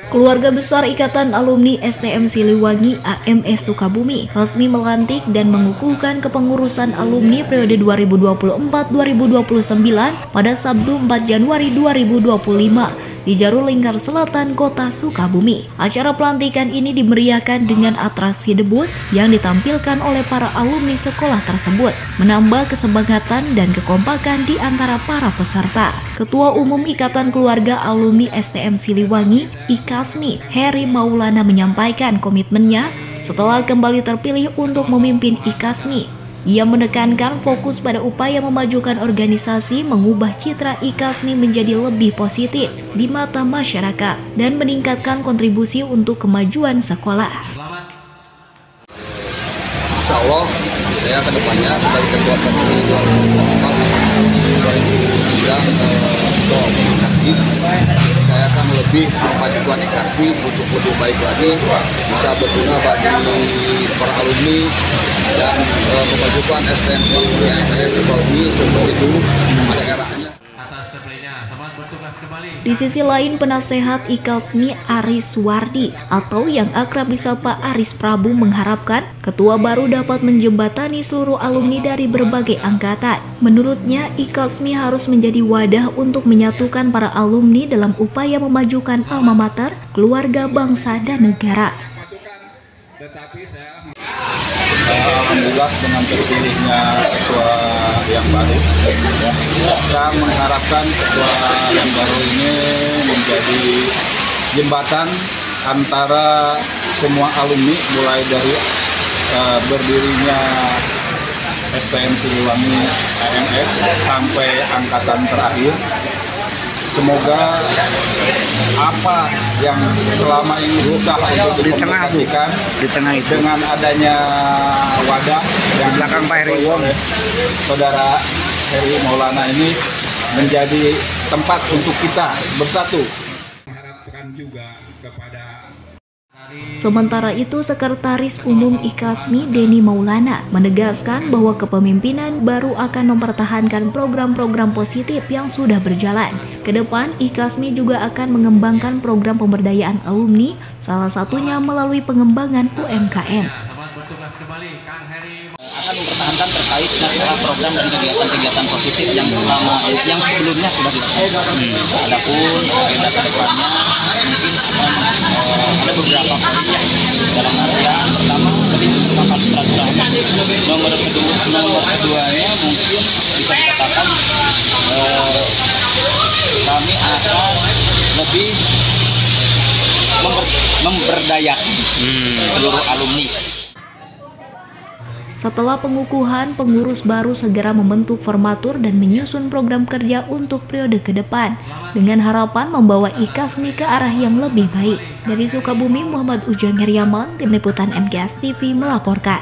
Keluarga besar Ikatan Alumni STM Siliwangi AMS Sukabumi resmi melantik dan mengukuhkan kepengurusan alumni periode 2024-2029 pada Sabtu 4 Januari 2025 di Jaru Lingkar Selatan, Kota Sukabumi. Acara pelantikan ini dimeriahkan dengan atraksi debus yang ditampilkan oleh para alumni sekolah tersebut, menambah kesemangatan dan kekompakan di antara para peserta. Ketua Umum Ikatan Keluarga Alumni STM Siliwangi, IKASMI, Heri Maulana menyampaikan komitmennya setelah kembali terpilih untuk memimpin IKASMI. Ia menekankan fokus pada upaya memajukan organisasi, mengubah citra IKASMI menjadi lebih positif di mata masyarakat, dan meningkatkan kontribusi untuk kemajuan sekolah. Insya Allah, saya ke depannya sebagai ketua pemilih 2024 saya akan lebih memajukan IKASMI untuk lebih baik lagi, bisa berguna bagi para alumni dan memajukan STM Sukabumi seperti itu pada eranya. Di sisi lain, penasehat IKASMI Aris Suwardi atau yang akrab disapa Aris Prabu mengharapkan ketua baru dapat menjembatani seluruh alumni dari berbagai angkatan. Menurutnya, IKASMI harus menjadi wadah untuk menyatukan para alumni dalam upaya memajukan alma mater, keluarga, bangsa, dan negara. Alhamdulillah dengan terpilihnya ketua yang baru, saya mengharapkan ketua yang baru ini menjadi jembatan antara semua alumni, mulai dari berdirinya STM Siliwangi AMS sampai angkatan terakhir. Semoga apa yang selama ini susah untuk dikomunikasikan di tengah itu, dengan adanya wadah yang di belakang Pak Heri Wong, Saudara Heri Maulana ini menjadi tempat untuk kita bersatu. Mengharapkan juga kepada Sementara itu, Sekretaris Umum IKASMI Denny Maulana menegaskan bahwa kepemimpinan baru akan mempertahankan program-program positif yang sudah berjalan. Kedepan, IKASMI juga akan mengembangkan program pemberdayaan alumni, salah satunya melalui pengembangan UMKM. Akan mempertahankan terkait dengan program dan kegiatan-kegiatan positif yang sebelumnya sudah dilakukan. Adapun agenda ke depannya mungkin ada beberapa poin dalam artian pertama tadi merupakan peraturan. Nomor keduanya mungkin bisa dikatakan kami akan lebih memberdayakan seluruh alumni. Setelah pengukuhan, pengurus baru segera membentuk formatur dan menyusun program kerja untuk periode ke depan, dengan harapan membawa IKASMI ke arah yang lebih baik. Dari Sukabumi, Muhammad Ujang Heriaman, Tim Liputan MGS TV melaporkan.